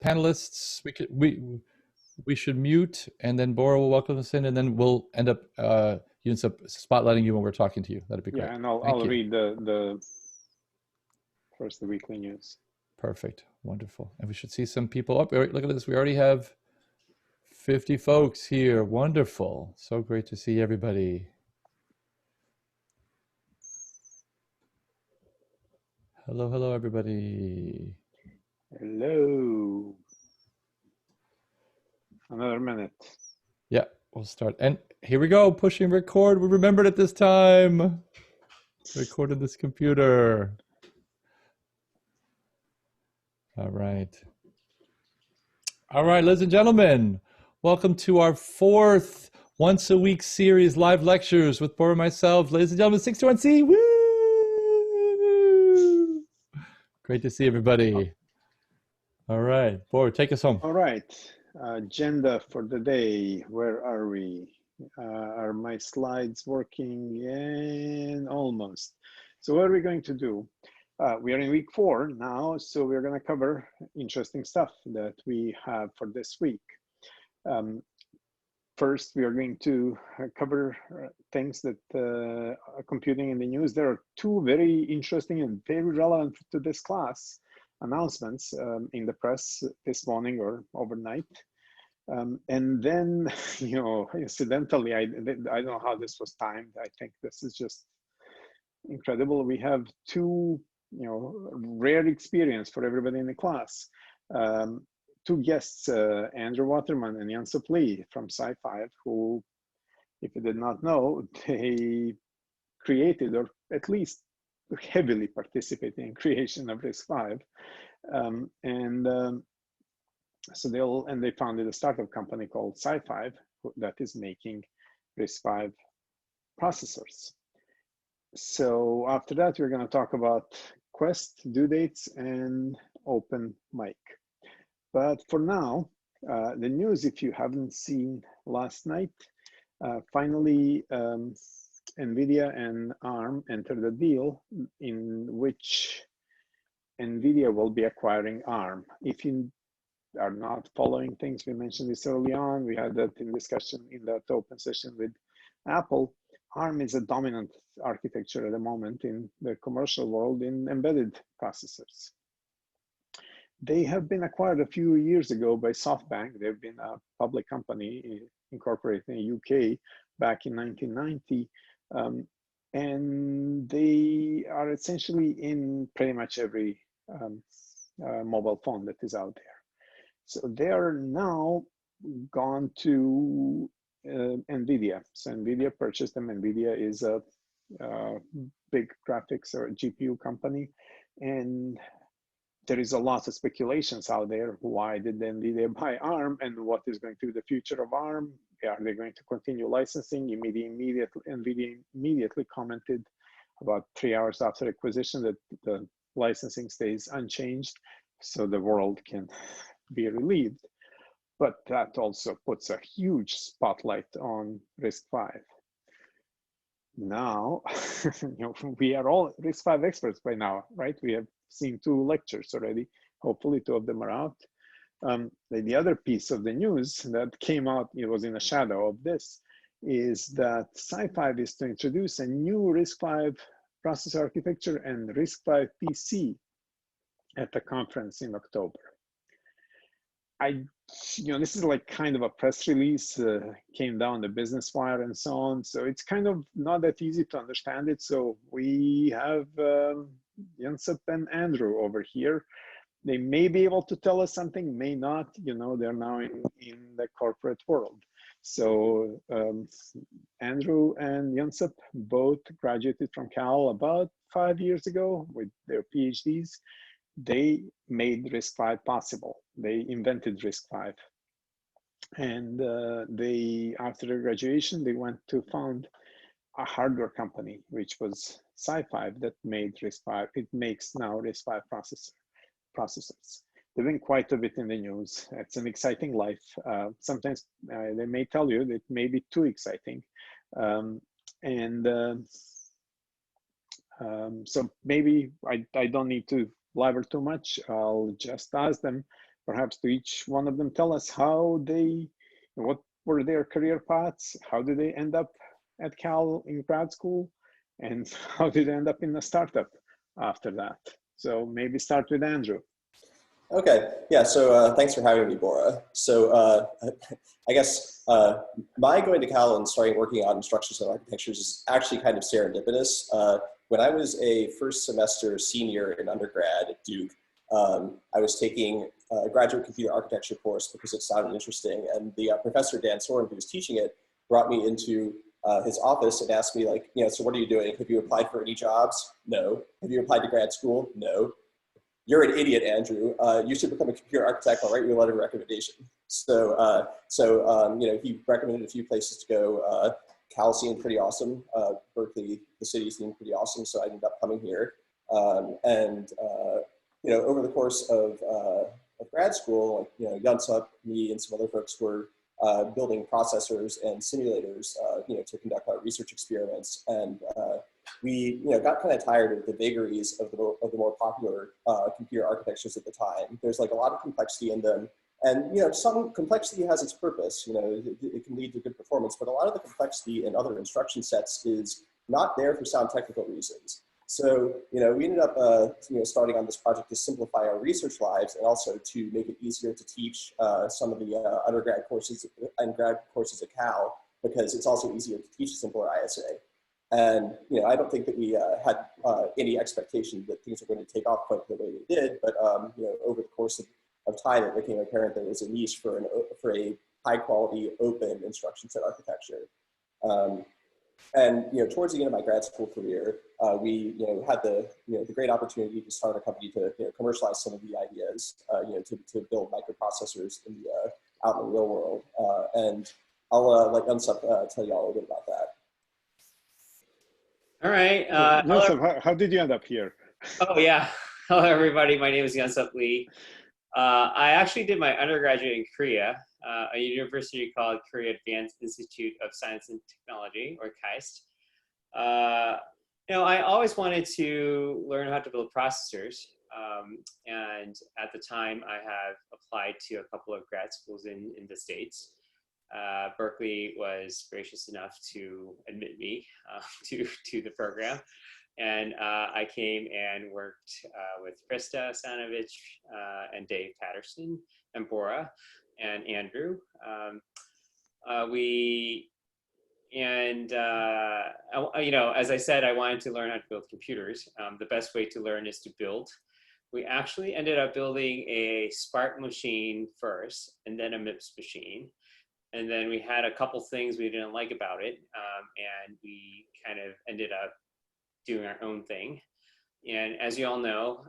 panelists, we should mute, and then Bora will welcome us in, and then we'll end up spotlighting you when we're talking to you. That'd be great. Yeah, and I'll read the first the weekly news. Perfect, wonderful, and we should see some people up. Look at this. We already have 50 folks here. Wonderful. So great to see everybody. Hello, hello, everybody. Hello. Another minute. Yeah, we'll start. And here we go, pushing record. We remembered it this time. Recorded this computer. All right. All right, ladies and gentlemen, welcome to our 4th once-a-week series live lectures with Bora and myself. Ladies and gentlemen, 61C. Woo! Great to see everybody. All right, Bora, take us home. All right, agenda for the day. Where are we? Are my slides working? And almost. So what are we going to do? We are in week 4 now, so we're going to cover interesting stuff that we have for this week. First, we are going to cover things that are computing in the news. There are 2 very interesting and very relevant to this class announcements in the press this morning or overnight. And then, incidentally, I don't know how this was timed. I think this is just incredible. We have 2, rare experience for everybody in the class. 2 guests, Andrew Waterman and Jansop Lee from Sci5, who, if you did not know, they created, or at least heavily participated in creation of RISC-V. So they founded a startup company called Sci5 that is making RISC-V processors. So after that, we're going to talk about Quest, due dates, and open mic. But for now, the news, if you haven't seen last night, finally, Nvidia and ARM entered a deal in which Nvidia will be acquiring ARM. If you are not following things, we mentioned this early on. We had that in discussion in that open session with Apple. ARM is a dominant architecture at the moment in the commercial world in embedded processors. They have been acquired a few years ago by SoftBank. They've been a public company incorporated in the UK back in 1990. And they are essentially in pretty much every mobile phone that is out there. So they are now gone to Nvidia. So Nvidia purchased them. Nvidia is a big graphics or GPU company. And there is a lot of speculations out there. Why did Nvidia buy ARM, and what is going to be the future of ARM? Are they going to continue licensing? Nvidia immediately commented about 3 hours after acquisition that the licensing stays unchanged, so the world can be relieved. But that also puts a huge spotlight on RISC-V. Now, we are all RISC-V experts by now, right? We have seen 2 lectures already. Hopefully 2 of them are out. The other piece of the news that came out, it was in the shadow of this, is that Sci5 is to introduce a new RISC-V processor architecture and RISC-V PC at the conference in October. This is like kind of a press release, came down the business wire and so on. So it's kind of not that easy to understand it. So we have Jansop and Andrew over here. They may be able to tell us something, may not. They're now in the corporate world. So Andrew and Jansop both graduated from Cal about 5 years ago with their PhDs. They made RISC-V possible. They invented RISC-V. And after their graduation, they went to found a hardware company, which was Sci5, that made RISC-V. It makes now RISC-V processors. They've been quite a bit in the news. It's an exciting life. Sometimes they may tell you that it may be too exciting. So maybe I don't need to blabber too much. I'll just ask them, perhaps to each one of them tell us what were their career paths, how did they end up at Cal in grad school, and how did they end up in a startup after that. So maybe start with Andrew. Okay, yeah, so thanks for having me, Bora. So I guess my going to Cal and starting working on instruction set architectures is actually kind of serendipitous. When I was a first semester senior in undergrad at Duke, I was taking a graduate computer architecture course because it sounded interesting, and the professor, Dan Soren, who was teaching it, brought me into his office and asked me, like, so what are you doing? Have you applied for any jobs? No. Have you applied to grad school? No. You're an idiot, Andrew. You should become a computer architect. I'll write you a letter of recommendation. So he recommended a few places to go. Cal seemed pretty awesome. Berkeley, the city seemed pretty awesome. So I ended up coming here. Over the course of grad school, Yunsuk, me, and some other folks were building processors and simulators, to conduct our research experiments. And we, got kind of tired of the vagaries of the more popular computer architectures at the time. There's like a lot of complexity in them. And, some complexity has its purpose, it can lead to good performance, but a lot of the complexity in other instruction sets is not there for sound technical reasons. So, we ended up, starting on this project to simplify our research lives and also to make it easier to teach some of the undergrad courses and grad courses at Cal, because it's also easier to teach a simpler ISA. And, I don't think that we had any expectation that things were going to take off quite the way they did, but, over the course of time, it became apparent that there was a niche for a high quality open instruction set architecture. And towards the end of my grad school career, we had the great opportunity to start a company to commercialize some of the ideas, to build microprocessors out in the real world. And I'll let Yunsuk tell you all a little bit about that. All right. Yunsuk, how did you end up here? Oh yeah. Hello everybody. My name is Yunsuk Lee. I actually did my undergraduate in Korea, a university called Korea Advanced Institute of Science and Technology, or KAIST. I always wanted to learn how to build processors. And at the time, I have applied to a couple of grad schools in the States. Berkeley was gracious enough to admit me to the program. And I came and worked with Krista Sanovich and Dave Patterson and Bora and Andrew. As I said, I wanted to learn how to build computers. The best way to learn is to build. We actually ended up building a Spark machine first, and then a MIPS machine. And then we had a couple things we didn't like about it, and we kind of ended up doing our own thing. And as you all know,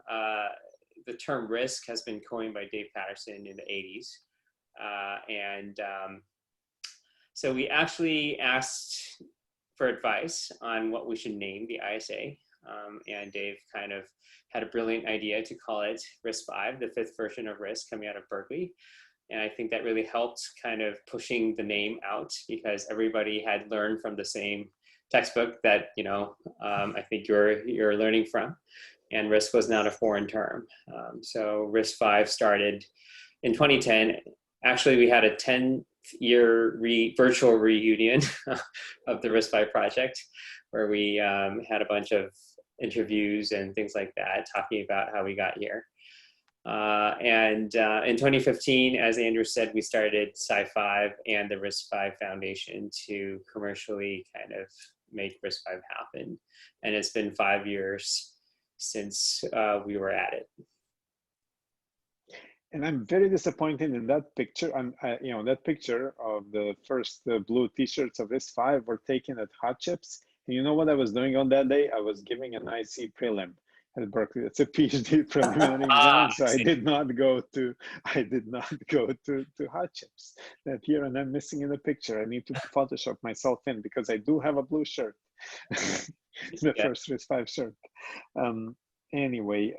the term RISC has been coined by Dave Patterson in the 80s. So we actually asked for advice on what we should name the ISA. And Dave kind of had a brilliant idea to call it RISC-V, the fifth version of RISC coming out of Berkeley. And I think that really helped kind of pushing the name out, because everybody had learned from the same textbook that I think you're learning from, and RISC was not a foreign term. So RISC-V started in 2010. Actually, we had a 10-year virtual reunion of the RISC-V project, where we had a bunch of interviews and things like that, talking about how we got here. In 2015, as Andrew said, we started Sci-5 and the RISC-V Foundation to commercially kind of make RISC-V happen. And it's been 5 years since we were at it. And I'm very disappointed in that picture. That picture of the first blue t-shirts of RISC-V were taken at Hot Chips. And you know what I was doing on that day? I was giving an IC prelim at Berkeley. It's a PhD preliminary exam, so I did not go to Hot Chips that year, and I'm missing in the picture. I need to Photoshop myself in, because I do have a blue shirt, the first RISC-V shirt. Anyway,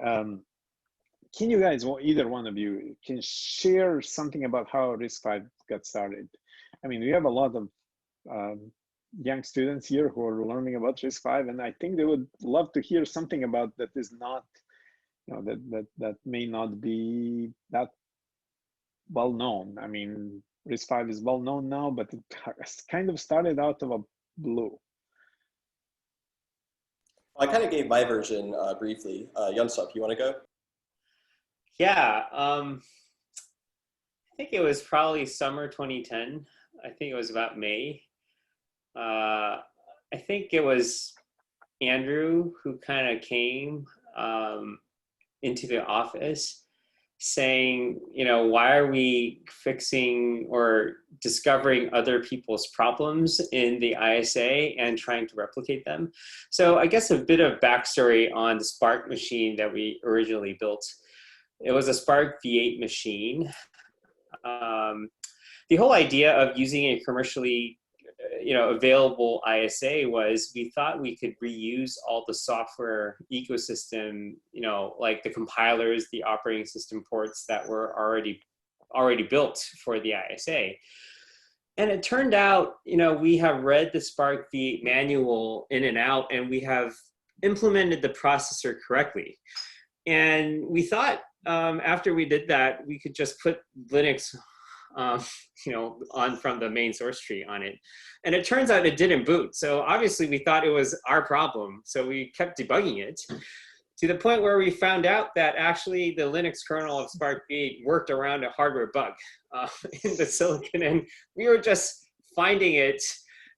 can you guys, either one of you, can share something about how RISC-V got started? I mean, we have a lot of young students here who are learning about RISC-V, and I think they would love to hear something about that is not, that may not be that well known. I mean, RISC-V is well known now, but it kind of started out of a blue. I kind of gave my version briefly. Yunsuk, you want to go? Yeah, I think it was probably summer 2010. I think it was about May. I think it was Andrew who kind of came into the office saying, you know, why are we fixing or discovering other people's problems in the ISA and trying to replicate them? So I guess a bit of backstory on the Spark machine that we originally built. It was a Spark V8 machine. The whole idea of using a commercially available ISA was we thought we could reuse all the software ecosystem, like the compilers, the operating system ports that were already built for the ISA. And it turned out, we have read the Spark V8 manual in and out, and we have implemented the processor correctly. And we thought after we did that, we could just put Linux on from the main source tree on it. And it turns out it didn't boot. So obviously we thought it was our problem. So we kept debugging it to the point where we found out that actually the Linux kernel of Spark V8 worked around a hardware bug in the silicon. And we were just finding it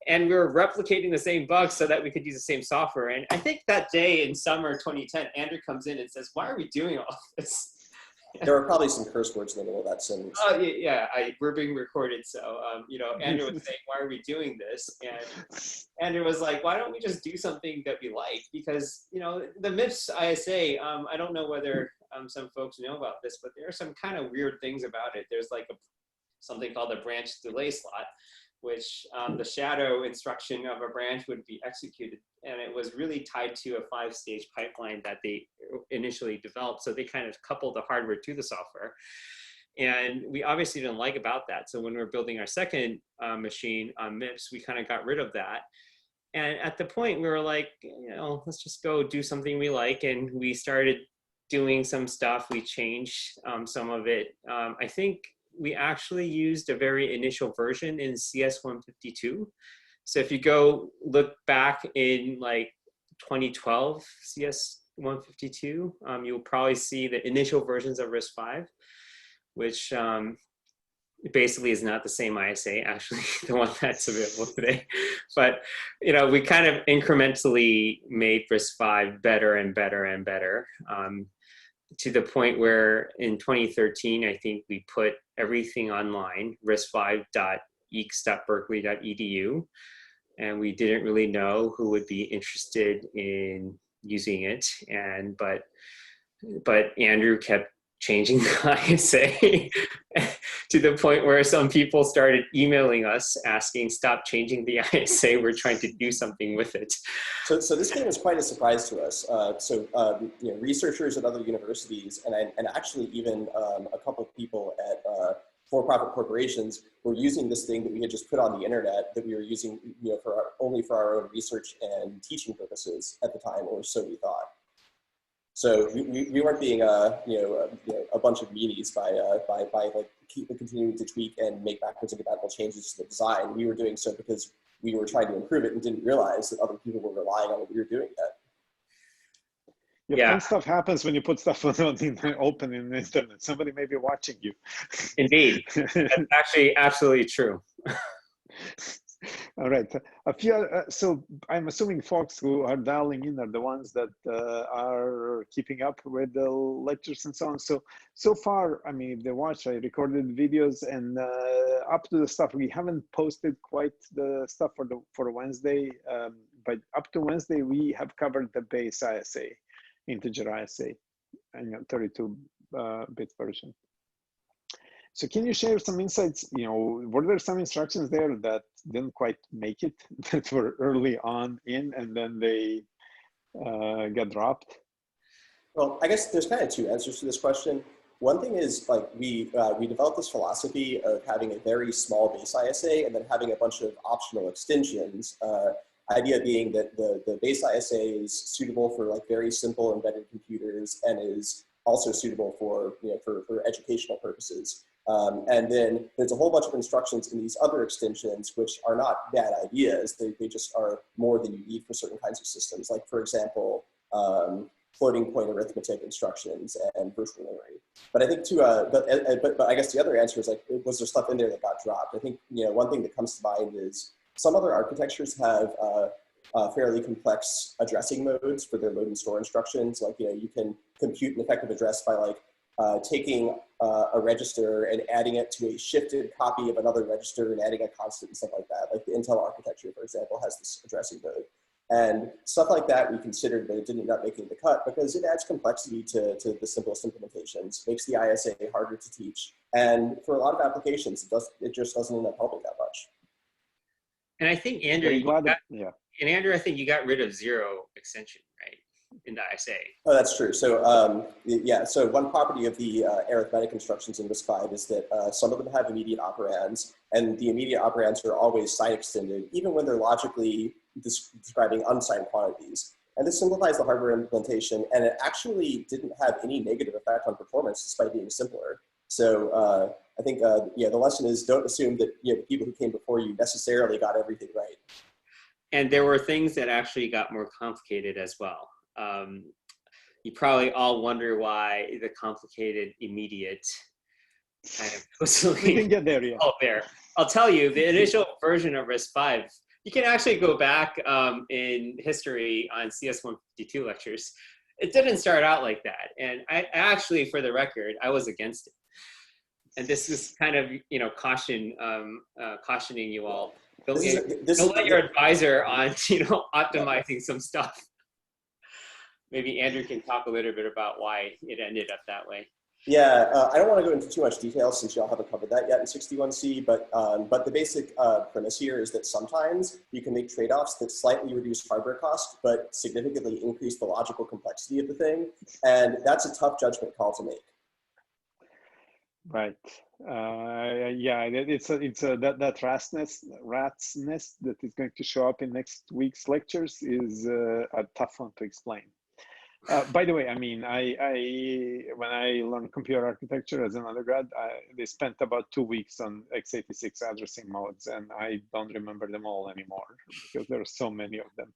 and we were replicating the same bug so that we could use the same software. And I think that day in summer 2010, Andrew comes in and says, why are we doing all this? There were probably some curse words in the middle of that sentence. Oh, yeah, we're being recorded. So, Andrew was saying, why are we doing this? And Andrew was like, why don't we just do something that we like? Because, the MIPS ISA, I don't know whether some folks know about this, but there are some kind of weird things about it. There's like something called a branch delay slot, which the shadow instruction of a branch would be executed. And it was really tied to a 5-stage pipeline that they initially developed. So they kind of coupled the hardware to the software. And we obviously didn't like about that. So when we were building our second machine on MIPS, we kind of got rid of that. And at the point we were like, let's just go do something we like. And we started doing some stuff. We changed some of it. I think we actually used a very initial version in CS152. So if you go look back in like 2012 CS152, you'll probably see the initial versions of RISC-V, which basically is not the same ISA, actually, the one that's available today. But, we kind of incrementally made RISC-V better and better and better. To the point where in 2013, I think we put everything online, risc-v.eeks.berkeley.edu, and we didn't really know who would be interested in using it. But Andrew kept changing the ISA to the point where some people started emailing us asking, stop changing the ISA, we're trying to do something with it. So this game was quite a surprise to us. Researchers at other universities and actually even a couple of people at for-profit corporations were using this thing that we had just put on the internet that we were using only for our own research and teaching purposes at the time, or so we thought. So we weren't being a bunch of meanies by continuing to tweak and make backwards and compatible changes to the design. We were doing so because we were trying to improve it and didn't realize that other people were relying on what we were doing yet. Fun stuff happens when you put stuff on the open in the internet. Somebody may be watching you. Indeed, that's actually absolutely true. All right. So I'm assuming folks who are dialing in are the ones that are keeping up with the lectures and so on. So far, I mean, if they watch, I recorded videos, and up to the stuff, we haven't posted quite the stuff for Wednesday, but up to Wednesday, we have covered the base ISA, integer ISA, and 32-bit version. So can you share some insights? Were there some instructions there that didn't quite make it, that were early on in, and then they got dropped? Well, I guess there's kind of two answers to this question. One thing is, we developed this philosophy of having a very small base ISA and then having a bunch of optional extensions. Idea being that the base ISA is suitable for very simple embedded computers and is also suitable for educational purposes. And then there's a whole bunch of instructions in these other extensions, which are not bad ideas. They just are more than you need for certain kinds of systems. Like, for example, floating point arithmetic instructions and virtual memory. But I think but I guess the other answer is, like, was there stuff in there that got dropped? I think, one thing that comes to mind is some other architectures have fairly complex addressing modes for their load and store instructions. Like, you can compute an effective address by, like, taking a register and adding it to a shifted copy of another register and adding a constant and stuff like that. Like the Intel architecture, for example, has this addressing mode. And stuff like that we considered, but it didn't end up making the cut because it adds complexity to the simplest implementations, makes the ISA harder to teach. And for a lot of applications, it just doesn't end up helping that much. And I think, Andrew, I think you got rid of zero extension, right, in the ISA. Oh, that's true. So so one property of the arithmetic instructions in RISC-V is that some of them have immediate operands, and the immediate operands are always sign extended, even when they're logically describing unsigned quantities. And this simplifies the hardware implementation, and it actually didn't have any negative effect on performance despite being simpler. So I think the lesson is, don't assume that the people who came before you necessarily got everything right. And there were things that actually got more complicated as well. You probably all wonder why the complicated immediate kind of we didn't get there yet. There. I'll tell you, the initial version of RISC-V, you can actually go back in history on CS152 lectures. It didn't start out like that. And I actually, for the record, I was against it. And this is kind of, cautioning you all. Don't let your advisor on, optimizing some stuff. Maybe Andrew can talk a little bit about why it ended up that way. Yeah, I don't want to go into too much detail since y'all haven't covered that yet in 61C, but the basic premise here is that sometimes you can make trade-offs that slightly reduce hardware cost, but significantly increase the logical complexity of the thing. And that's a tough judgment call to make. Right. It's that rat's that is going to show up in next week's lectures is a tough one to explain. By the way, I mean, when I learned computer architecture as an undergrad, they spent about 2 weeks on x86 addressing modes, and I don't remember them all anymore because there are so many of them.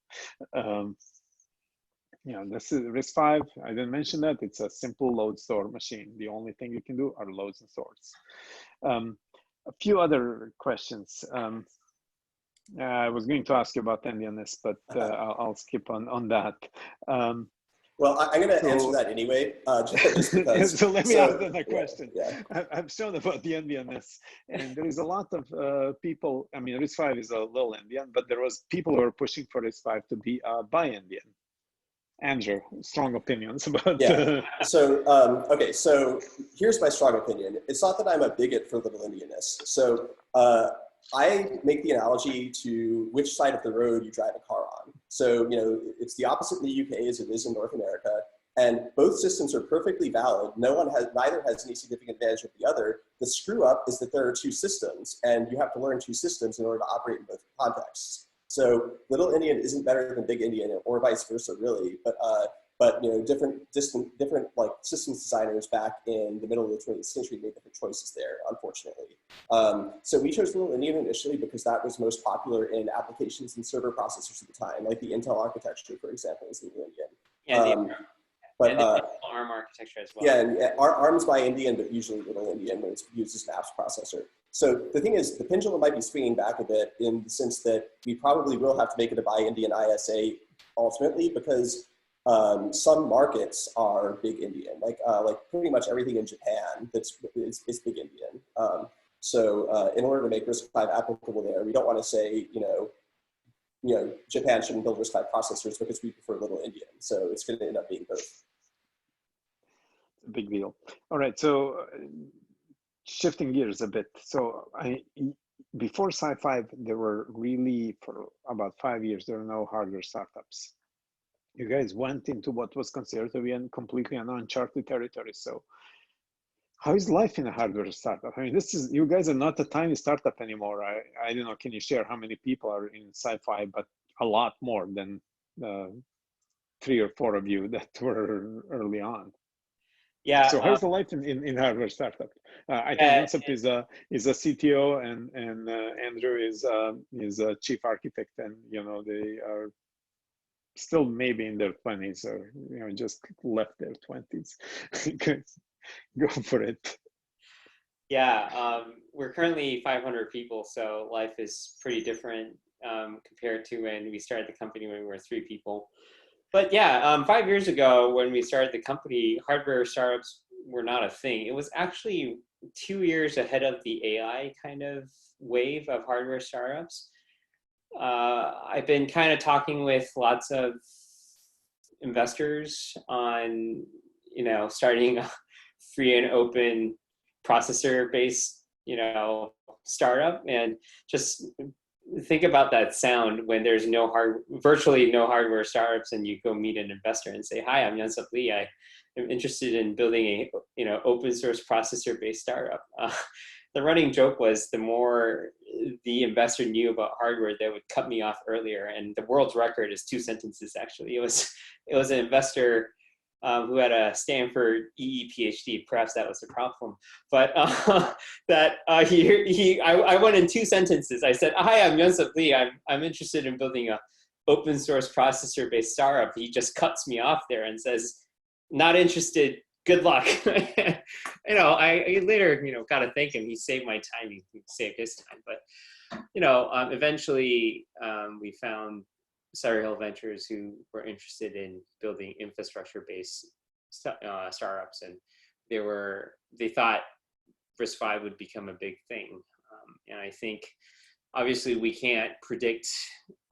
This is RISC-V. I didn't mention that. It's a simple load store machine. The only thing you can do are loads and stores. A few other questions. I was going to ask you about endianness, but I'll skip on that. Well, I'm going to answer that anyway, just because. So let me ask them a question. Yeah. I've shown about the endianness, and there is a lot of people. I mean, RISC-V is a little endian, but there was people who were pushing for RISC-V to be bi-endian. Andrew, strong opinions about. Yeah. So okay. So here's my strong opinion. It's not that I'm a bigot for little endianness. So I make the analogy to which side of the road you drive a car on. So it's the opposite in the UK as it is in North America, and both systems are perfectly valid. Neither has any significant advantage of the other. The screw up is that there are two systems, and you have to learn two systems in order to operate in both contexts. So little endian isn't better than big endian, or vice versa, really. But different like systems designers back in the middle of the 20th century made different choices there, unfortunately. So we chose little endian initially because that was most popular in applications and server processors at the time, like the Intel architecture, for example, is little endian. And the ARM architecture as well. Yeah, and ARM's by endian, but usually little endian when it's used as an apps processor. So the thing is, the pendulum might be swinging back a bit in the sense that we probably will have to make it a bi-endian ISA ultimately, because some markets are big endian, like pretty much everything in Japan is big endian. So in order to make RISC-V applicable there, we don't want to say Japan shouldn't build RISC-V processors because we prefer little endian. So it's going to end up being both. Big deal. All right, so shifting gears a bit. So before Sci-Fi, there were really, for about 5 years, there were no hardware startups. You guys went into what was considered to be completely an uncharted territory. So how is life in a hardware startup? I mean, you guys are not a tiny startup anymore. I don't know, can you share how many people are in Sci-Fi, but a lot more than 3 or 4 of you that were early on. Yeah. So how's the life in hardware startup? I think Vincent is a CTO, and Andrew is a chief architect, and they are still maybe in their 20s, or just left their 20s. Go for it. Yeah, we're currently 500 people, so life is pretty different compared to when we started the company when we were 3 people. But yeah, 5 years ago when we started the company, hardware startups were not a thing. It was actually 2 years ahead of the AI kind of wave of hardware startups. I've been kind of talking with lots of investors on, starting a free and open processor-based, startup, and just think about that sound when there's virtually no hardware startups, and you go meet an investor and say, "Hi, I'm Young-Sup Lee. I am interested in building a, open source processor-based startup." The running joke was the more the investor knew about hardware, they would cut me off earlier. And the world's record is 2 sentences. Actually, it was an investor who had a Stanford EE PhD. Perhaps that was the problem. But I went in 2 sentences. I said, "Hi, I'm Young-Sup Lee. I'm interested in building a open source processor based startup." He just cuts me off there and says, "Not interested. Good luck." I later, got to thank him. He saved my time. He saved his time. But, eventually we found Sutter Hill Ventures, who were interested in building infrastructure-based startups, and they thought RISC-V would become a big thing. And I think, obviously, we can't predict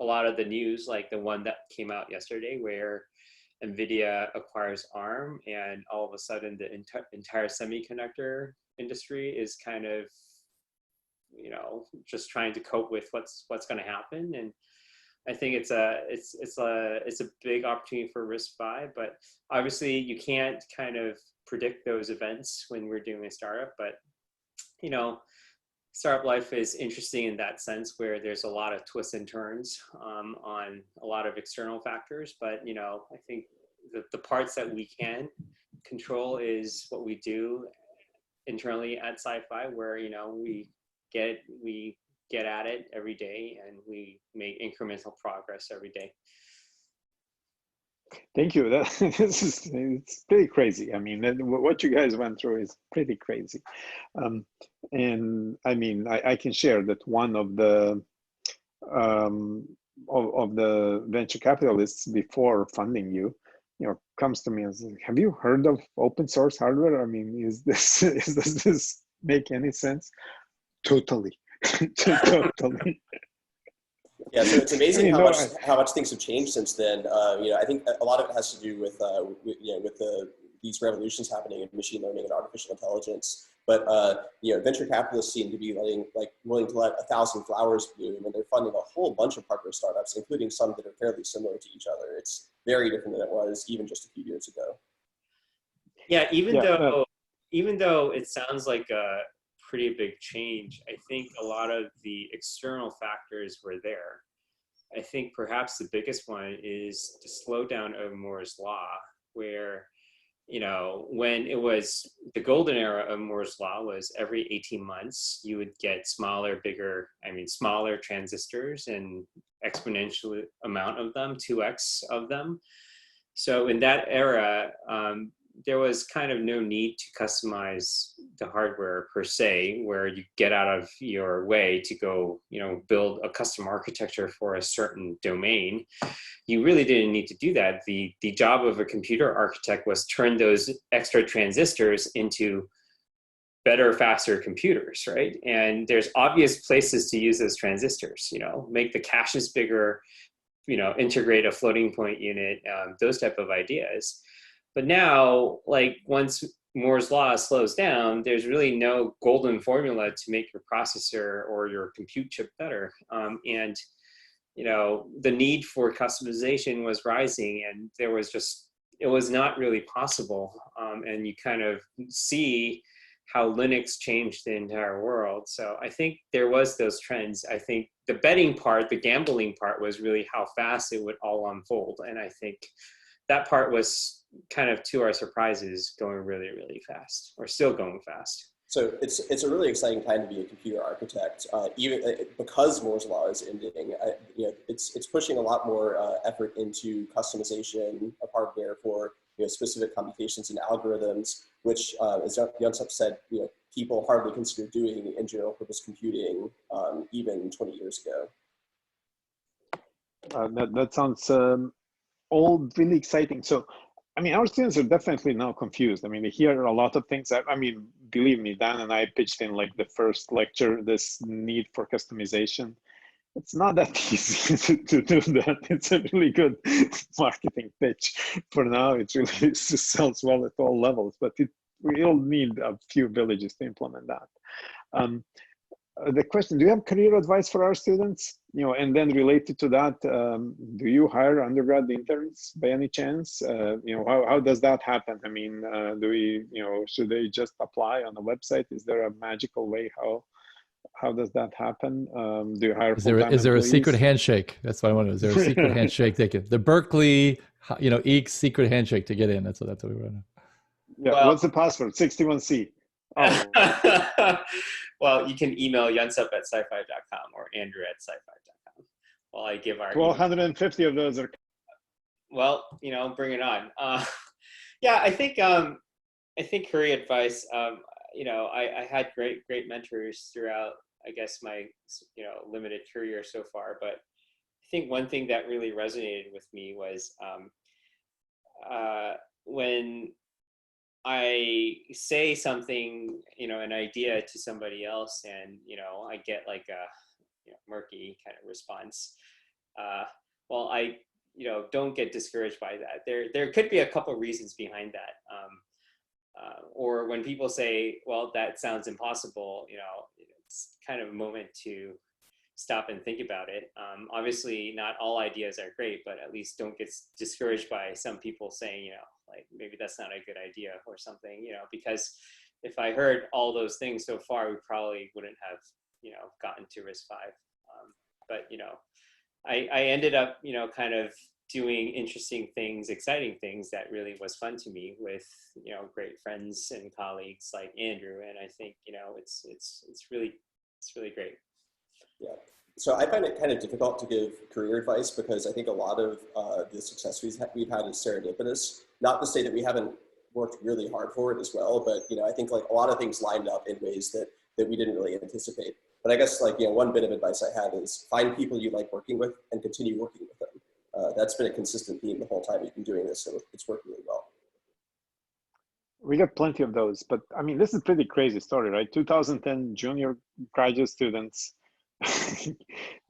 a lot of the news, like the one that came out yesterday, where Nvidia acquires ARM, and all of a sudden the entire semiconductor industry is kind of, just trying to cope with what's going to happen. And I think it's a big opportunity for RISC-V, but obviously you can't kind of predict those events when we're doing a startup. But startup life is interesting in that sense, where there's a lot of twists and turns on a lot of external factors. But I think the parts that we can control is what we do internally at Sci-Fi, where we get at it every day, and we make incremental progress every day. Thank you. It's pretty crazy. I mean, what you guys went through is pretty crazy. And I mean, I can share that one of the venture capitalists before funding you, comes to me and says, "Have you heard of open source hardware? I mean, does this make any sense?" Totally. Totally. Yeah, so it's amazing how much things have changed since then. I think a lot of it has to do with these revolutions happening in machine learning and artificial intelligence. But venture capitalists seem to be willing to let 1,000 flowers bloom, and they're funding a whole bunch of hardware startups, including some that are fairly similar to each other. It's very different than it was even just a few years ago. Yeah, even though it sounds like a pretty big change, I think a lot of the external factors were there. I think perhaps the biggest one is the slowdown of Moore's law, where when it was the golden era of Moore's law was every 18 months, you would get smaller transistors, and exponential amount of them, 2x of them. So in that era, there was kind of no need to customize the hardware per se, where you get out of your way to go, build a custom architecture for a certain domain. You really didn't need to do that. The job of a computer architect was turn those extra transistors into better, faster computers, right? And there's obvious places to use those transistors, make the caches bigger, integrate a floating point unit, those type of ideas. But now, once Moore's law slows down, there's really no golden formula to make your processor or your compute chip better. And the need for customization was rising, and it was not really possible. And you kind of see how Linux changed the entire world. So I think there was those trends. I think the betting part, the gambling part, was really how fast it would all unfold. And I think that part was kind of, to our surprises, going really, really fast, or still going fast. So it's a really exciting time to be a computer architect, even because Moore's law is ending. It's pushing a lot more effort into customization of hardware for specific computations and algorithms, which, as Jonsop said, people hardly considered doing in general purpose computing even 20 years ago. That sounds all really exciting. So, I mean, our students are definitely now confused. I mean, they hear a lot of things. I mean, believe me, Dan and I pitched in like the first lecture, this need for customization. It's not that easy to do that. It's a really good marketing pitch. For now, it really just sells well at all levels, but we'll need a few villages to implement that. The question, do you have career advice for our students? And then related to that, do you hire undergrad interns by any chance? How does that happen? I mean, should they just apply on the website? Is there a magical way? How does that happen? Do you hire full-time employees? Is there a secret handshake? That's what I want to know. Is there a secret handshake the Berkeley, EECS secret handshake to get in? That's what we want to know. Yeah, well, what's the password? 61C. Oh. Well, you can email Jonsop@sci5.com or Andrew@sci5.com. While I give our 1,250 of those are. Well, bring it on. Yeah, I think career advice. I had great mentors throughout, I guess, my limited career so far. But I think one thing that really resonated with me was when I say something, an idea to somebody else, and I get like a murky kind of response. Well, I don't get discouraged by that. There could be a couple reasons behind that. Or when people say, "Well, that sounds impossible," it's kind of a moment to stop and think about it. Obviously, not all ideas are great, but at least don't get discouraged by some people saying, like maybe that's not a good idea or something, because if I heard all those things so far, we probably wouldn't have, gotten to RISC-V. But, I ended up, kind of doing interesting things, exciting things that really was fun to me with, great friends and colleagues like Andrew. And I think, it's really great. Yeah. So I find it kind of difficult to give career advice because I think a lot of the success we've had is serendipitous. Not to say that we haven't worked really hard for it as well, but I think like a lot of things lined up in ways that we didn't really anticipate. But I guess like one bit of advice I had is find people you like working with and continue working with them. That's been a consistent theme the whole time we've been doing this, so it's worked really well. We got plenty of those, but I mean, this is a pretty crazy story, right? 2010 junior graduate students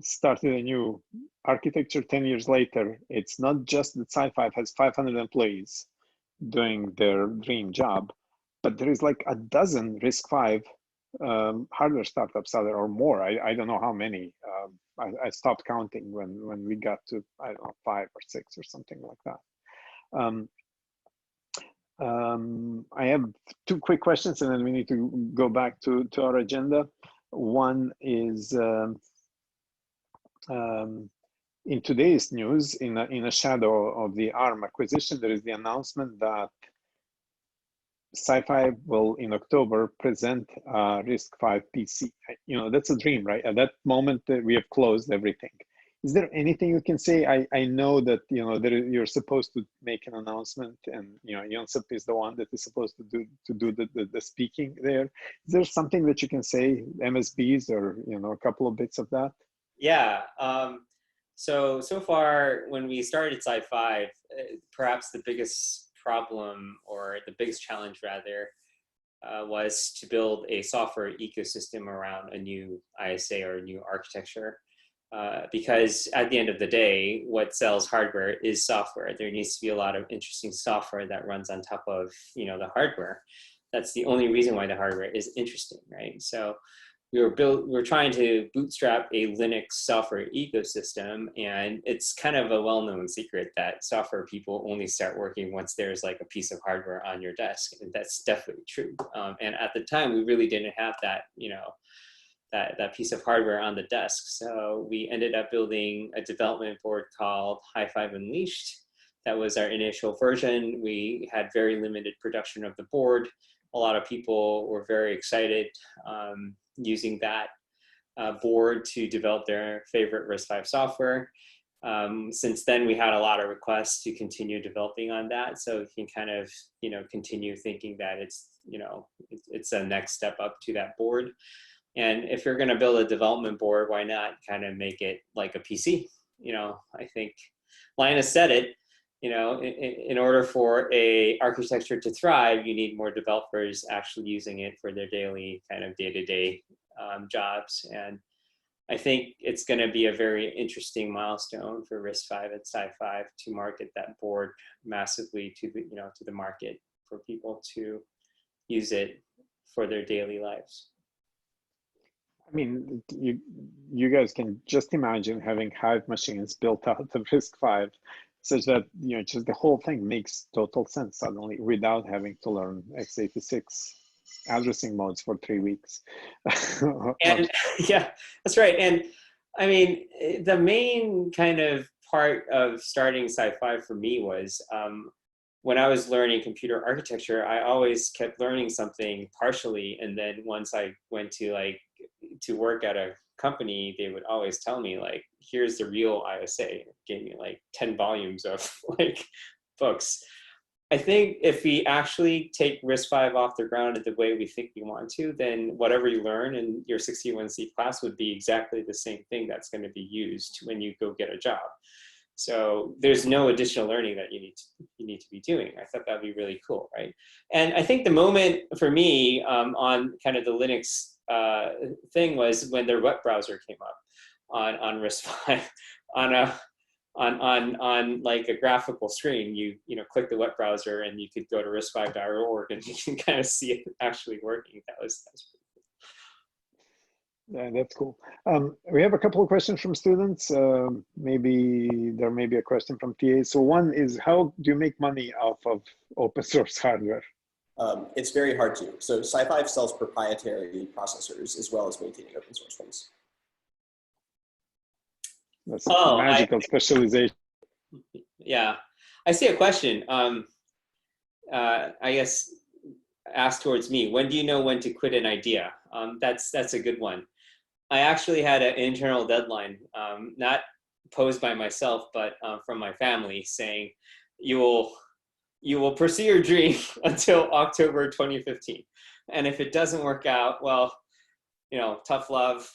started a new architecture. 10 years later, it's not just that Sci5 has 500 employees doing their dream job, but there is like a dozen RISC-V hardware startups out there or more. I don't know how many. I stopped counting when we got to, I don't know, 5 or 6 or something like that. I have 2 quick questions and then we need to go back to our agenda. One is in today's news, in a shadow of the ARM acquisition, there is the announcement that Sci5 will in October present RISC-V PC. That's a dream, right? At that moment, we have closed everything. Is there anything you can say? I know that you're supposed to make an announcement, and Jonsop is the one that is supposed to do the speaking there. Is there something that you can say, MSBs or a couple of bits of that? Yeah. So far, when we started Sci5, perhaps the biggest problem, or the biggest challenge rather, was to build a software ecosystem around a new ISA or a new architecture. Because at the end of the day, what sells hardware is software. There needs to be a lot of interesting software that runs on top of the hardware. That's the only reason why the hardware is interesting, right? So we're trying to bootstrap a Linux software ecosystem, and it's kind of a well-known secret that software people only start working once there's like a piece of hardware on your desk, and that's definitely true. And at the time, we really didn't have that, that piece of hardware on the desk. So we ended up building a development board called High 5 Unleashed that was our initial version. We had very limited production of the board. A lot of people were very excited using that board to develop their favorite RISC-V software. Since then, we had a lot of requests to continue developing on that. So you can kind of, continue thinking that it's a next step up to that board. And if you're going to build a development board, why not kind of make it like a PC? I think Linus said it, in order for a architecture to thrive, you need more developers actually using it for their daily kind of day-to-day jobs. And I think it's going to be a very interesting milestone for RISC-V at Sci5 to market that board massively to the market for people to use it for their daily lives. I mean, you guys can just imagine having Hive machines built out of RISC-V, such that just the whole thing makes total sense suddenly without having to learn x86 addressing modes for 3 weeks. And yeah, that's right. And I mean, the main kind of part of starting Sci5 for me was when I was learning computer architecture, I always kept learning something partially. And then once I went to work at a company, they would always tell me here's the real ISA. It gave me 10 volumes of books. I think if we actually take RISC-V off the ground the way we think we want to, then whatever you learn in your 61C class would be exactly the same thing that's going to be used when you go get a job. So there's no additional learning that you need to be doing. I thought that'd be really cool, right? And I think the moment for me on kind of the Linux thing was when their web browser came up on RISC-V on like a graphical screen. You click the web browser and you could go to riscv.org and you can kind of see it actually working. That was pretty cool. Yeah, that's cool. We have a couple of questions from students. Maybe there may be a question from TA. So one is, how do you make money off of open source hardware? It's very hard to. So Sci5 sells proprietary processors as well as maintaining open source ones. That's a magical specialization. Yeah, I see a question. I guess asked towards me. When do you know when to quit an idea? That's a good one. I actually had an internal deadline, not posed by myself, but from my family, saying you will pursue your dream until October 2015, and if it doesn't work out, well, tough love.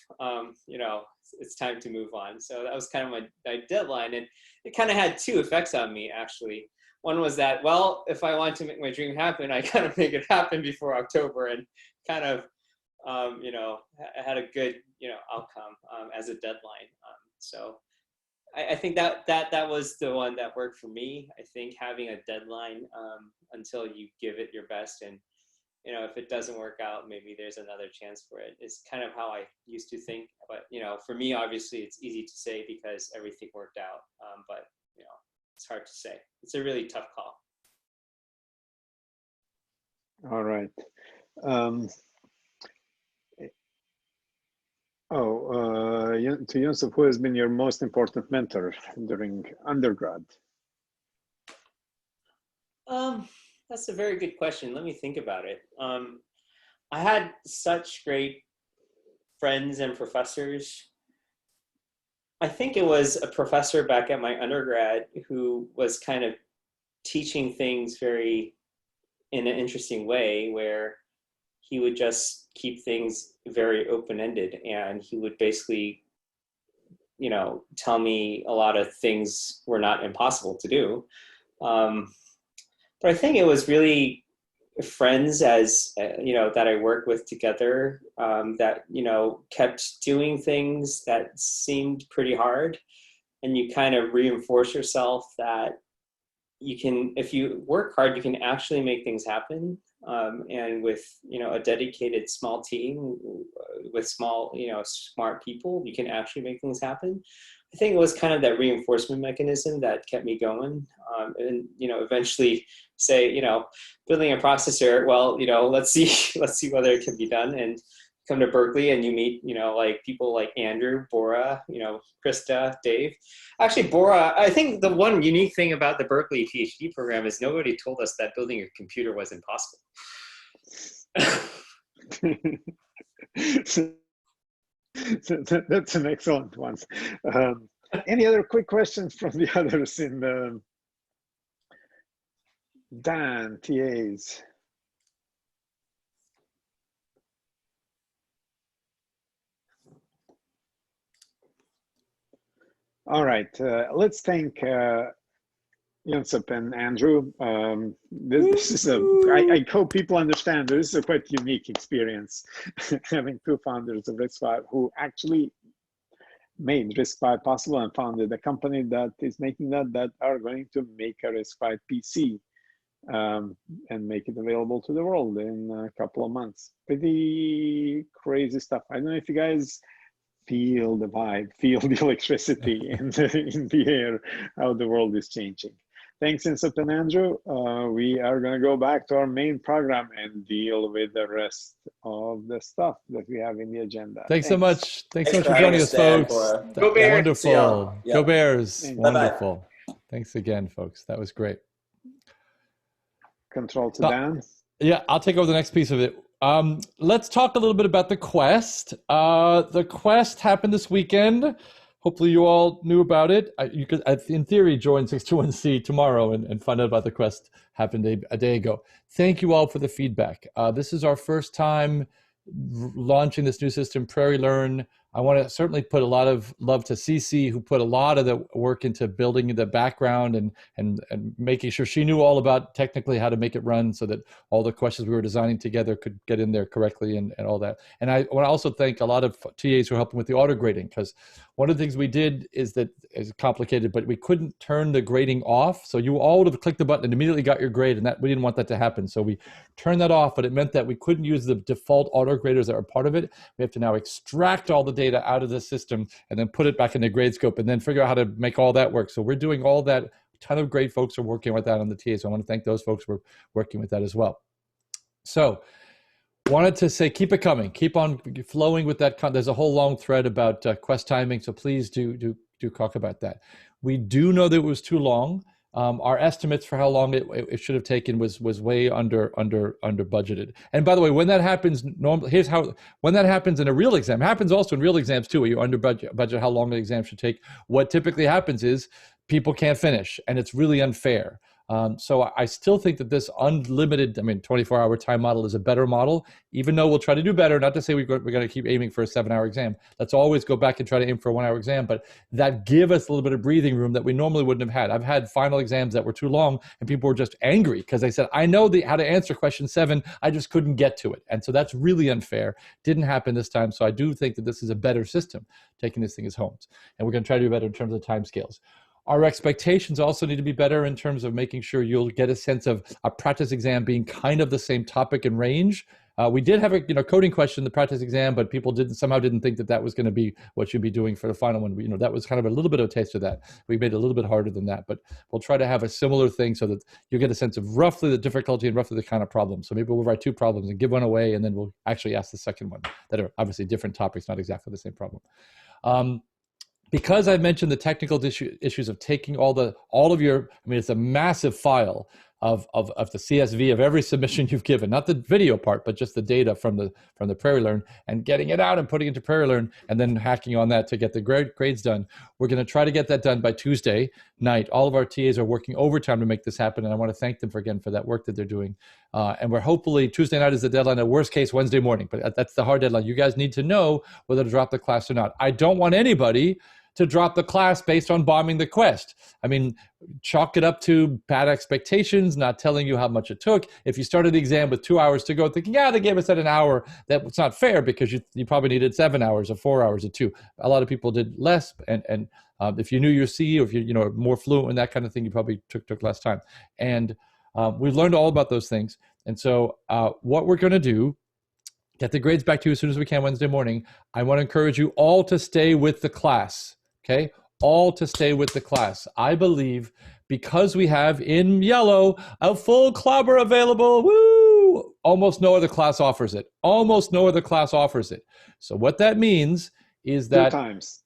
It's time to move on. So that was kind of my deadline, and it kind of had two effects on me, actually. One was that, well, if I want to make my dream happen, I kind of make it happen before October, and kind of, had a good, outcome as a deadline. So I think that was the one that worked for me. I think having a deadline until you give it your best, and if it doesn't work out, maybe there's another chance for it, is kind of how I used to think. But for me, obviously, it's easy to say because everything worked out. But it's hard to say. It's a really tough call. All right. To Yusuf, who has been your most important mentor during undergrad? That's a very good question. Let me think about it. I had such great friends and professors. I think it was a professor back at my undergrad who was kind of teaching things in an interesting way, where he would just keep things very open-ended, and he would basically, tell me a lot of things were not impossible to do. But I think it was really friends that I worked with together that, kept doing things that seemed pretty hard. And you kind of reinforce yourself that you can, if you work hard, you can actually make things happen. And with, a dedicated small team with small, smart people, you can actually make things happen. I think it was kind of that reinforcement mechanism that kept me going. And, eventually say, building a processor, well, let's see whether it can be done. And come to Berkeley and you meet, like people like Andrew, Bora, Krista, Dave. Actually, Bora, I think the one unique thing about the Berkeley PhD program is nobody told us that building a computer was impossible. That's an excellent one. Any other quick questions from the others in the Dan, TAs? All right, let's thank Jonsop and Andrew. This is I hope people understand this is a quite unique experience, having two founders of RISC-V who actually made RISC-V possible and founded a company that is making that are going to make a RISC-V PC and make it available to the world in a couple of months. Pretty crazy stuff. I don't know if you guys feel the vibe, feel the electricity in the air, how the world is changing. Thanks, Inst and Andrew. We are going to go back to our main program and deal with the rest of the stuff that we have in the agenda. Thanks so much. Thanks so much for joining us, folks. Go Bears. Wonderful. Yep. Go Bears. Bye-bye. Wonderful. Thanks again, folks. That was great. Control to Dan. Yeah, I'll take over the next piece of it. Let's talk a little bit about the Quest. The Quest happened this weekend. Hopefully you all knew about it. You could, in theory, join 61C tomorrow and find out about the Quest happened a day ago. Thank you all for the feedback. This is our first time launching this new system, Prairie Learn. I want to certainly put a lot of love to Cece, who put a lot of the work into building the background and making sure she knew all about technically how to make it run so that all the questions we were designing together could get in there correctly and all that. And I want to also thank a lot of TAs who are helping with the auto grading, because one of the things we did is complicated, but we couldn't turn the grading off. So you all would have clicked the button and immediately got your grade, and that we didn't want that to happen. So we turned that off, but it meant that we couldn't use the default auto graders that are part of it. We have to now extract all the data out of the system and then put it back in the grade scope and then figure out how to make all that work. So we're doing all that. A ton of great folks are working with that on the TA. So I want to thank those folks for working with that as well. So wanted to say, keep it coming, keep on flowing with that. There's a whole long thread about Quest timing. So please do talk about that. We do know that it was too long. Our estimates for how long it should have taken was way under budgeted. And by the way, when that happens, normally when that happens in a real exam, happens also in real exams too, where you're under budget how long an exam should take. What typically happens is people can't finish, and it's really unfair. So I still think that this unlimited, 24-hour time model is a better model, even though we'll try to do better. Not to say we're going to keep aiming for a 7-hour exam. Let's always go back and try to aim for a 1-hour exam, but that give us a little bit of breathing room that we normally wouldn't have had. I've had final exams that were too long, and people were just angry because they said, I know how to answer question 7, I just couldn't get to it. And so that's really unfair. Didn't happen this time. So I do think that this is a better system, taking this thing as homes. And we're going to try to do better in terms of time scales. Our expectations also need to be better in terms of making sure you'll get a sense of a practice exam being kind of the same topic and range. We did have a coding question in the practice exam, but people somehow didn't think that was going to be what you'd be doing for the final one. That was kind of a little bit of a taste of that. We made it a little bit harder than that, but we'll try to have a similar thing so that you get a sense of roughly the difficulty and roughly the kind of problem. So maybe we'll write 2 problems and give one away, and then we'll actually ask the second one that are obviously different topics, not exactly the same problem. Because I've mentioned the technical issues of taking all of your, it's a massive file of the CSV of every submission you've given, not the video part, but just the data from the Prairie Learn, and getting it out and putting it into Prairie Learn, and then hacking on that to get the grades done. We're going to try to get that done by Tuesday night. All of our TAs are working overtime to make this happen, and I want to thank them for that work that they're doing. And we're hopefully, Tuesday night is the deadline, at worst case Wednesday morning, but that's the hard deadline. You guys need to know whether to drop the class or not. I don't want anybody to drop the class based on bombing the Quest. Chalk it up to bad expectations, not telling you how much it took. If you started the exam with 2 hours to go, thinking, they gave us an hour, that's not fair, because you probably needed 7 hours or 4 hours or 2. A lot of people did less, and if you knew your C, or if you're more fluent in that kind of thing, you probably took less time. And we've learned all about those things. And so what we're going to do, get the grades back to you as soon as we can Wednesday morning. I want to encourage you all to stay with the class. Okay, all to stay with the class. I believe because we have in yellow a full clobber available. Woo! almost no other class offers it. Almost no other class offers it. So what that means is that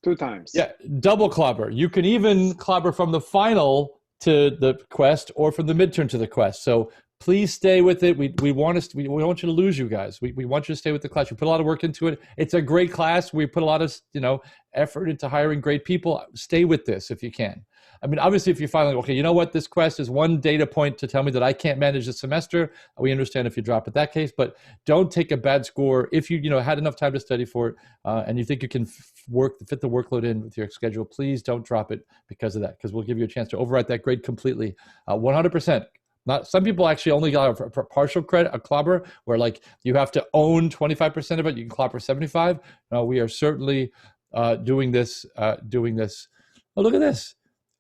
two times. Yeah, double clobber. You can even clobber from the final to the quest or from the midterm to the quest. So please stay with it. We want you to lose, you guys. We want you to stay with the class. We put a lot of work into it. It's a great class. We put a lot of effort into hiring great people. Stay with this if you can. I mean, obviously, if you're finally, okay, you know what, this quest is one data point to tell me that I can't manage this semester. We understand if you drop it that case, but don't take a bad score if you had enough time to study for it and you think you can fit the workload in with your schedule. Please don't drop it because of that, because we'll give you a chance to overwrite that grade completely, 100%. Not some people actually only got a partial credit, a clobber, where like you have to own 25% of it. You can clobber 75. No, we are certainly doing this. Oh, look at this.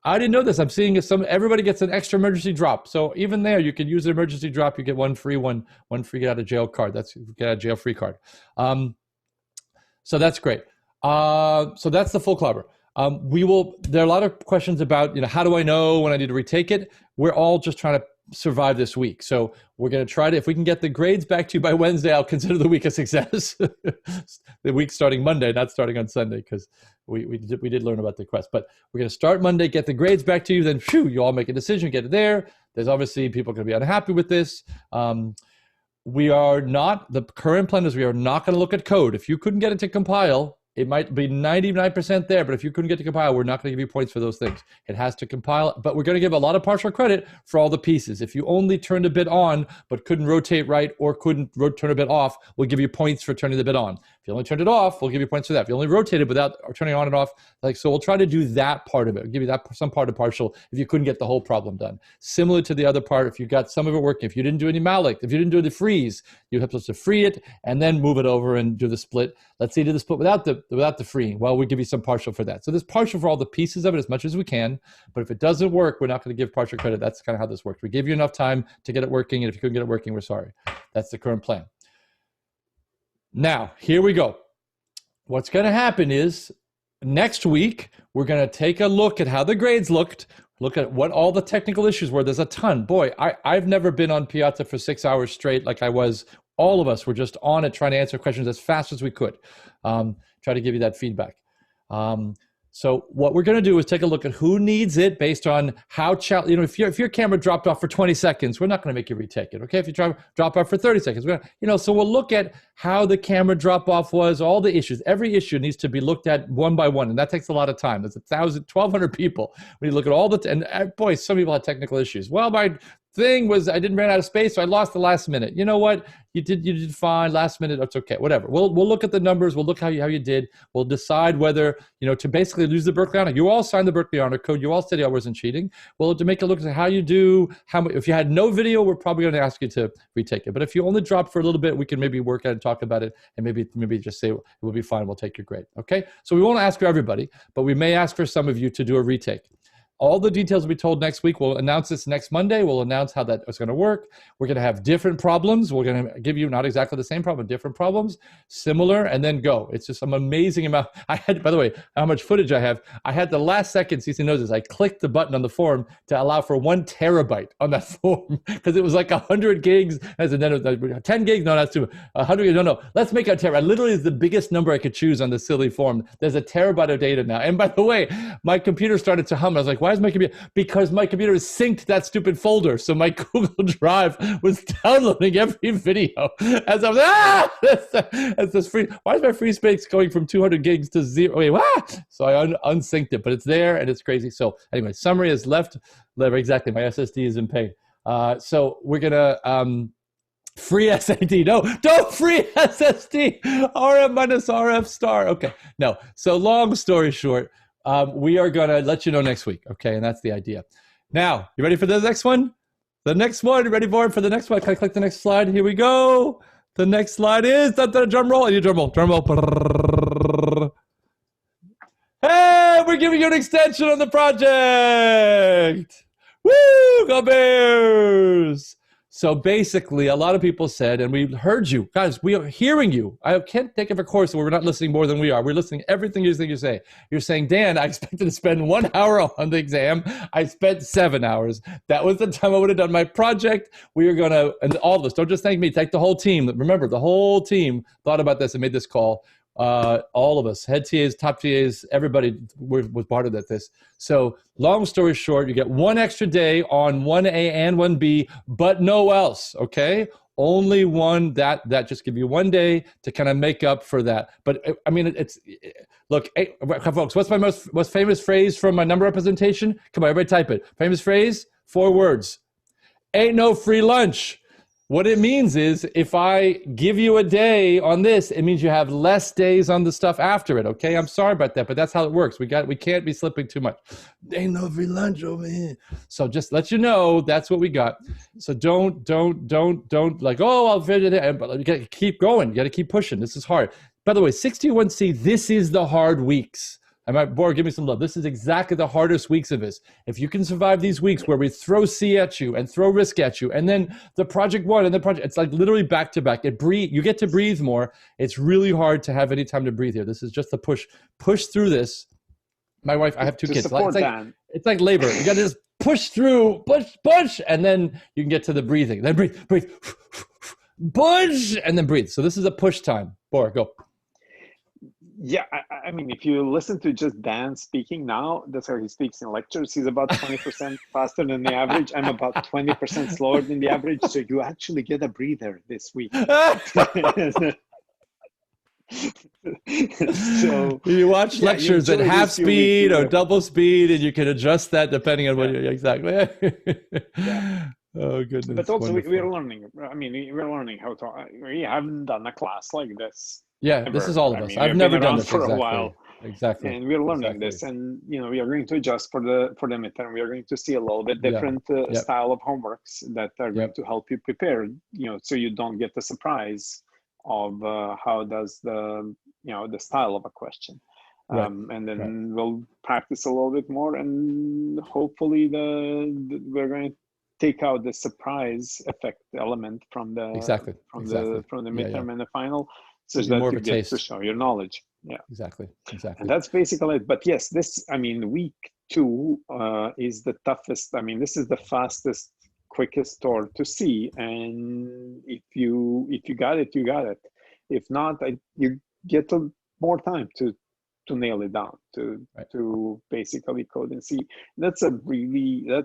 I didn't know this. I'm seeing everybody gets an extra emergency drop. So even there, you can use an emergency drop. You get one free get out of jail card. That's get out of jail free card. So that's great. So that's the full clobber. There are a lot of questions about, how do I know when I need to retake it? We're all just trying to survive this week. So we're going to try to, if we can get the grades back to you by Wednesday, I'll consider the week a success. The week starting Monday, not starting on Sunday, because we did learn about the quest. But we're going to start Monday, get the grades back to you, then you all make a decision, get it there. There's obviously people going to be unhappy with this. The current plan is we are not going to look at code. If you couldn't get it to compile, it might be 99% there, but if you couldn't get to compile, we're not going to give you points for those things. It has to compile, but we're going to give a lot of partial credit for all the pieces. If you only turned a bit on, but couldn't rotate right or couldn't turn a bit off, we'll give you points for turning the bit on. If you only turned it off, we'll give you points for that. If you only rotated without turning on and off, so we'll try to do that part of it. We'll give you some part of partial if you couldn't get the whole problem done. Similar to the other part, if you got some of it working, if you didn't do any malloc, if you didn't do the freeze, you're supposed to free it and then move it over and do the split. Let's say do the split without the freeing. Well, we give you some partial for that. So there's partial for all the pieces of it as much as we can, but if it doesn't work, we're not going to give partial credit. That's kind of how this works. We give you enough time to get it working, and if you couldn't get it working, we're sorry. That's the current plan. Now, here we go. What's going to happen is next week, we're going to take a look at how the grades looked, look at what all the technical issues were. There's a ton. Boy, I've never been on Piazza for 6 hours straight like I was. All of us were just on it trying to answer questions as fast as we could. Try to give you that feedback. So what we're going to do is take a look at who needs it based on how if your camera dropped off for 20 seconds, we're not going to make you retake it. Okay, if you drop off for 30 seconds, so we'll look at how the camera drop off was, all the issues. Every issue needs to be looked at one by one, and that takes a lot of time. There's 1,200 people. We look at all boy, some people had technical issues. Well, my thing was I didn't run out of space, so I lost the last minute. You know what? You did fine. Last minute, it's okay. Whatever. We'll look at the numbers. We'll look how you did. We'll decide whether to basically lose the Berkeley honor. You all signed the Berkeley honor code. You all said I wasn't cheating. Well, to make a look at how you do. If you had no video, we're probably going to ask you to retake it. But if you only dropped for a little bit, we can maybe work at it, talk about it, and maybe just say it will be fine. We'll take your grade. Okay. So we won't ask for everybody, but we may ask for some of you to do a retake. All the details will be told next week. We'll announce this next Monday. We'll announce how that is going to work. We're going to have different problems. We're going to give you not exactly the same problem, different problems, similar, and then go. It's just some amazing amount. I had, by the way, how much footage I have. I had the last second, CC knows this, I clicked the button on the form to allow for 1 terabyte on that form because it was like 100 gigs. And then it was 10 gigs. No, that's too much. 100 gigs. No. Let's make a terabyte. Literally is the biggest number I could choose on the silly form. There's a terabyte of data now. And by the way, my computer started to hum. I was like, why is my computer? Because my computer is synced that stupid folder. So my Google Drive was downloading every video as I was, that's this free. Why is my free space going from 200 gigs to 0? Wait, what? So I unsynced it, but it's there and it's crazy. So anyway, summary is left, exactly. My SSD is in pain. So we're going to, free SSD. No, don't free SSD. RM minus RF star. Okay. No. So long story short, we are going to let you know next week. Okay. And that's the idea. Now, you ready for the next one? The next one, you ready for it for the next one? Can I click the next slide? Here we go. The next slide is the drum roll. I need a drum roll. Drum roll. Hey, we're giving you an extension on the project. Woo, go Bears. So basically, a lot of people said, and we heard you guys, we are hearing you. I can't take it for course where we're not listening more than we are. We're listening to everything you say. You're saying, Dan, I expected to spend 1 hour on the exam. I spent 7 hours. That was the time I would have done my project. We are going to, and all of us, don't just thank me, thank the whole team. Remember, the whole team thought about this and made this call. All of us, head TAs, top TAs, everybody was part of this. So long story short, you get 1 extra day on 1A and 1B, but no else, okay? Only one that just give you 1 day to kind of make up for that. But I mean, look, hey, folks, what's my most famous phrase from my number representation? Come on, everybody type it. Famous phrase, 4 words. Ain't no free lunch. What it means is if I give you a day on this, it means you have less days on the stuff after it, okay? I'm sorry about that, but that's how it works. We can't be slipping too much. Ain't no free lunch over here. So just let you know, that's what we got. So don't like, oh, I'll fit it in. But you got to keep going. You got to keep pushing. This is hard. By the way, 61C, this is the hard weeks. Bor, give me some love. This is exactly the hardest weeks of this. If you can survive these weeks where we throw C at you and throw risk at you, and then the project 1 and the project, it's like literally back to back. You get to breathe more. It's really hard to have any time to breathe here. This is just the push through this. My wife, I have 2 kids. It's like labor. You got to just push through, push, and then you can get to the breathing. Then breathe, push, and then breathe. So this is a push time. Bor, go. Yeah, I mean, if you listen to just Dan speaking now, that's how he speaks in lectures. He's about 20% faster than the average. I'm about 20% slower than the average. So you actually get a breather this week. So you watch lectures at half speed or double speed, and you can adjust that depending on what you're exactly. Yeah. Oh goodness! But also we're learning. I mean, we're learning how to. We haven't done a class like this. Yeah, ever. This is all of us. I mean, I've never done this for a while. Exactly. And we're learning this, and we are going to adjust for the midterm. We are going to see a little bit different style of homeworks that are going to help you prepare. So you don't get the surprise of how does the style of a question. And then we'll practice a little bit more, and hopefully we're going to take out the surprise effect element from the midterm and the final, so that you get to show your knowledge. Yeah, exactly. And that's basically it. But yes, week 2 is the toughest. I mean, this is the fastest, quickest tour to see, and if you got it, you got it. If not, you get more time to nail it down, to basically code in C. That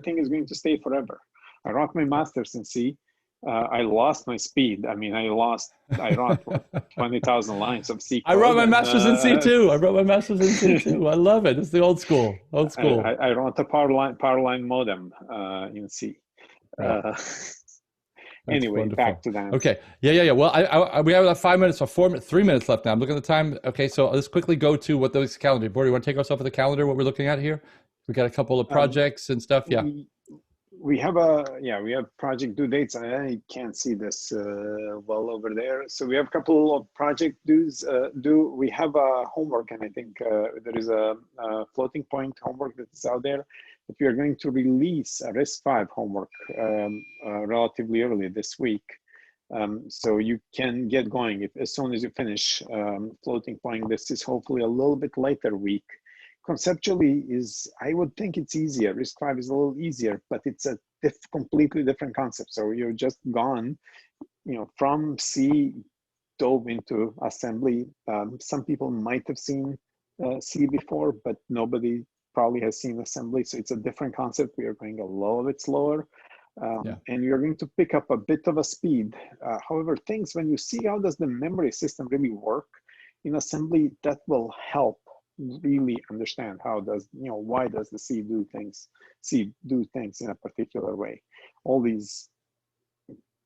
thing is going to stay forever. I wrote my master's in C. I lost my speed. I mean, I wrote 20,000 lines of C code. I wrote my master's in C too. I love it. It's the old school. I wrote a power line modem in C. Anyway, wonderful. Back to that. Okay. Yeah. Well, we have about 5 minutes or 3 minutes left now. I'm looking at the time. Okay, so let's quickly go to what those calendar. Bor, you want to take us off of the calendar, what we're looking at here? We got a couple of projects and stuff. Yeah. We have project due dates. I can't see this well over there. So we have a couple of project dues due. We have a homework, and I think there is a floating point homework that's out there. But we are going to release a RISC-V homework relatively early this week. So you can get going as soon as you finish floating point. This is hopefully a little bit later week. Conceptually, I would think it's easier. RISC-V is a little easier, but it's a completely different concept. So you're just gone, from C, dove into assembly. Some people might have seen C before, but nobody probably has seen assembly. So it's a different concept. We are going a little bit slower. And you're going to pick up a bit of a speed. However, when you see how does the memory system really work in assembly, that will help really understand why does the C do things in a particular way. All these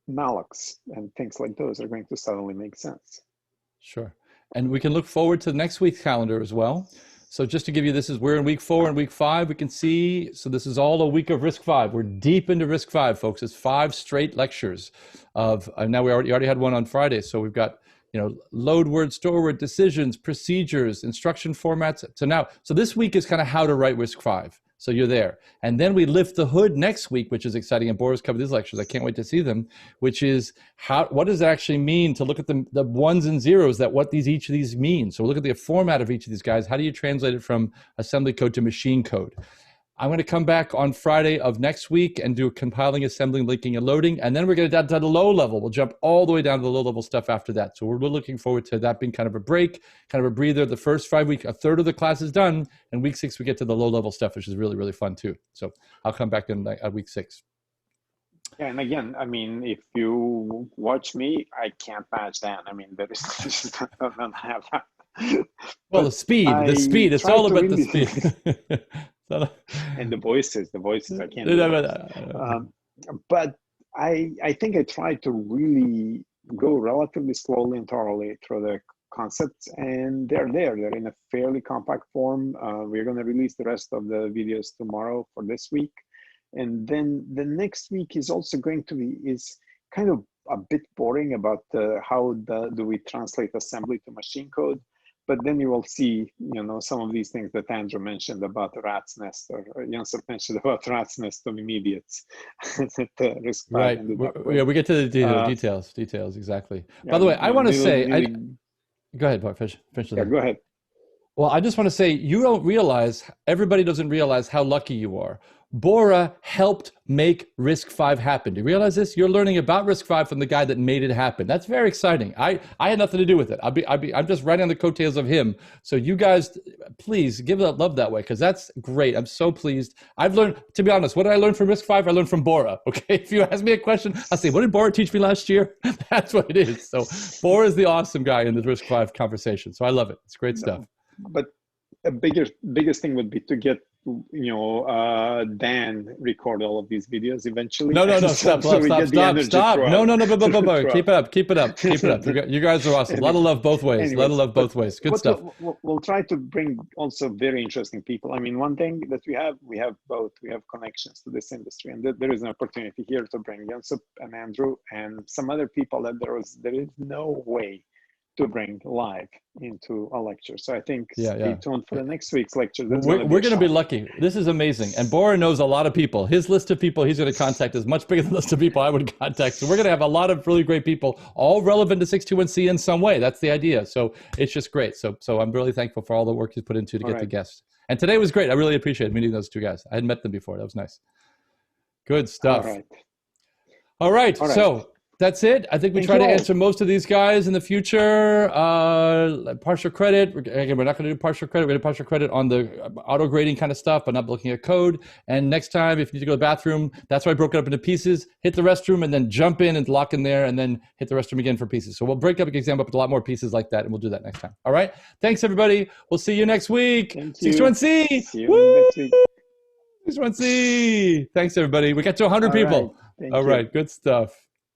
mallocs and things like those are going to suddenly make sense. Sure. And we can look forward to next week's calendar as well. So just to give you, we're in week 4 and week 5, we can see, so this is all a week of RISC-V. We're deep into RISC-V, folks. It's 5 straight lectures now we already had one on Friday. So we've got, load word, store word, decisions, procedures, instruction formats. So this week is kind of how to write RISC-V. So you're there. And then we lift the hood next week, which is exciting. And Boris covered these lectures. I can't wait to see them, which is what does it actually mean to look at the ones and zeros, that what each of these mean. So look at the format of each of these guys. How do you translate it from assembly code to machine code? I'm going to come back on Friday of next week and do compiling, assembling, linking, and loading. And then we're going to down to the low level. We'll jump all the way down to the low level stuff after that. So we're looking forward to that being kind of a break, kind of a breather. The first 5 weeks, a third of the class is done. And week 6, we get to the low level stuff, which is really, really fun too. So I'll come back in week 6. Yeah, and again, I mean, if you watch me, I can't match Dan. I mean, there is I don't have that. Well, the speed. It's all about the speed. And the voices I can't do that. But I think I tried to really go relatively slowly and thoroughly through the concepts, and they're in a fairly compact form. We're going to release the rest of the videos tomorrow for this week, and then the next week is also going to be kind of a bit boring about how do we translate assembly to machine code. But then you will see, some of these things that Andrew mentioned about the rat's nest, or Jonsson mentioned about rat's nest of immediates. RISC-V. Right. Yeah, we get to the details, exactly. Yeah, by the way, I want to say, go ahead, Bart, finish yeah, go ahead. Well, I just want to say, everybody doesn't realize how lucky you are. Bora helped make RISC-V happen. Do you realize this? You're learning about RISC-V from the guy that made it happen. That's very exciting. I had nothing to do with it. I'm just riding on the coattails of him. So you guys, please give that love that way, because that's great. I'm so pleased. I've learned, to be honest, what did I learn from RISC-V? I learned from Bora. Okay, if you ask me a question, I'll say, what did Bora teach me last year? That's what it is. So Bora is the awesome guy in the RISC-V conversation. So I love it. It's great stuff. But a biggest thing would be to get Dan record all of these videos eventually. No, stop. No, keep it up. You guys are awesome. A lot of love both ways. Anyways, a lot of love both ways. Good stuff. We'll try to bring also very interesting people. I mean, one thing that we have both. We have connections to this industry, and there is an opportunity here to bring Jonsson and Andrew and some other people that there is no way to bring live into a lecture. So I think stay tuned for the next week's lecture. We're going to be lucky. This is amazing. And Bora knows a lot of people. His list of people he's going to contact is much bigger than the list of people I would contact. So we're going to have a lot of really great people, all relevant to 621C in some way. That's the idea. So it's just great. So I'm really thankful for all the work he's put into to get the guests. And today was great. I really appreciated meeting those two guys. I hadn't met them before. That was nice. Good stuff. All right. So that's it. I think we try to answer most of these guys in the future. Partial credit. Again, we're not going to do partial credit. We're going to do partial credit on the auto grading kind of stuff, but not looking at code. And next time, if you need to go to the bathroom, that's why I broke it up into pieces. Hit the restroom and then jump in and lock in there and then hit the restroom again for pieces. So we'll break up an exam up into a lot more pieces like that, and we'll do that next time. All right. Thanks, everybody. We'll see you next week. 61C. See you next week. 61C. Thanks, everybody. We got to 100 people. All right. Good stuff.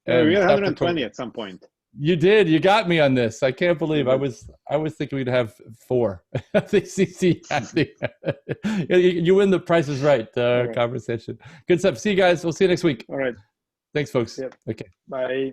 We had 120 at some point. You did. You got me on this. I can't believe I was thinking we'd have 4. I think CC. You win the Price is Right conversation. Good stuff. See you guys. We'll see you next week. All right. Thanks, folks. Yep. Okay. Bye.